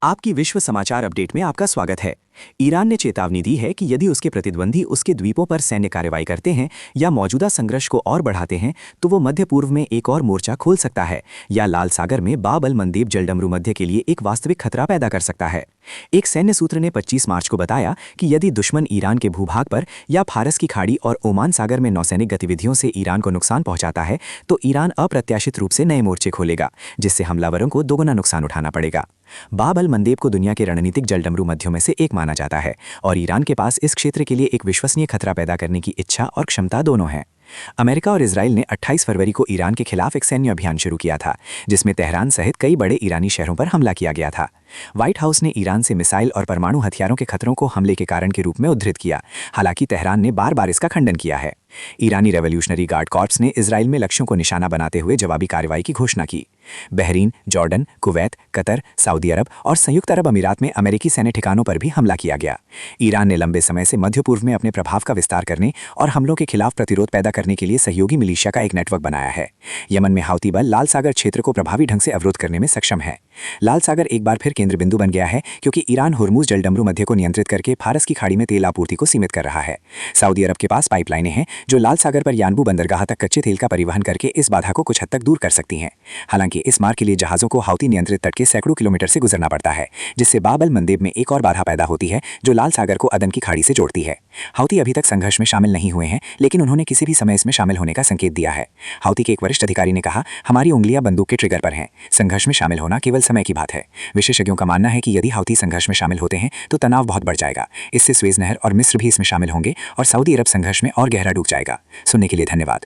आपकी विश्व समाचार अपडेट में आपका स्वागत है। ईरान ने चेतावनी दी है कि यदि उसके प्रतिद्वंदी उसके द्वीपों पर सैन्य कार्रवाई करते हैं या मौजूदा संघर्ष को और बढ़ाते हैं तो वो मध्य पूर्व में एक और मोर्चा खोल सकता है या लाल सागर में बाब अल मंदेब जलडमरू मध्य के लिए एक वास्तविक खतरा पैदा कर सकता है। एक सैन्य सूत्र ने 25 मार्च को बताया कि यदि दुश्मन ईरान के भूभाग पर या फारस की खाड़ी और ओमान सागर में नौसैनिक गतिविधियों से ईरान को नुकसान पहुंचाता है तो ईरान अप्रत्याशित रूप से नए मोर्चे खोलेगा, जिससे हमलावरों को दोगुना नुकसान उठाना पड़ेगा। बाब अल मंदेब को दुनिया के रणनीतिक जलडमरू मध्यों में से एक माना जाता है और ईरान के पास इस क्षेत्र के लिए एक विश्वसनीय खतरा पैदा करने की इच्छा और क्षमता दोनों है। अमेरिका और इजराइल ने 28 फरवरी को ईरान के खिलाफ एक सैन्य अभियान शुरू किया था, जिसमें तेहरान सहित कई बड़े ईरानी शहरों पर हमला किया गया था। व्हाइट हाउस ने ईरान से मिसाइल और परमाणु हथियारों के खतरों को हमले के कारण के रूप में उद्धृत किया, हालांकि तेहरान ने बार बार इसका खंडन किया है। ईरानी रेवोल्यूशनरी गार्ड कॉर्प्स ने इजराइल में लक्ष्यों को निशाना बनाते हुए जवाबी कार्रवाई की घोषणा की। Bahrain, Jordan, Kuwait, Qatar, Saudi Arab और संयुक्त अरब अमीरात में अमेरिकी सैन्य ठिकानों पर भी हमला किया गया। ईरान ने लंबे समय से मध्य पूर्व में अपने प्रभाव का विस्तार करने और हमलों के खिलाफ प्रतिरोध पैदा करने के लिए सहयोगी मिलिशिया का एक नेटवर्क बनाया है। यमन में हाउती बल लाल सागर क्षेत्र को प्रभावी ढंग से अवरोध करने में सक्षम है। लाल सागर एक बार फिर केंद्र बिंदु बन गया है क्योंकि ईरान हुर्मुज जलडमरू मध्य को नियंत्रित करके फारस की खाड़ी में तेल आपूर्ति को सीमित कर रहा है। सऊदी अरब के पास पाइपलाइनें हैं जो लाल सागर पर यानबू बंदरगाह तक कच्चे तेल का परिवहन करके इस बाधा को कुछ हद तक दूर कर सकती हैं। हालांकि इस मार्ग के लिए जहाजों को हाउती नियंत्रित तट के सैकड़ों किलोमीटर से गुजरना पड़ता है, जिससे बाब अल मंदेब में एक और बाधा पैदा होती है जो लाल सागर को अदन की खाड़ी से जोड़ती है। हाउती अभी तक संघर्ष में शामिल नहीं हुए हैं, लेकिन उन्होंने किसी भी समय इसमें शामिल होने का संकेत दिया है। हाउती के एक वरिष्ठ अधिकारी ने कहा, हमारी उंगलियां बंदूक के ट्रिगर पर हैं, संघर्ष में शामिल होना केवल समय की बात है। विशेषज्ञों का मानना है कि यदि हाउती संघर्ष में शामिल होते हैं तो तनाव बहुत बढ़ जाएगा। इससे स्वेज नहर और मिस्र भी इसमें शामिल होंगे और सऊदी अरब संघर्ष में और गहरा डूब जाएगा। सुनने के लिए धन्यवाद।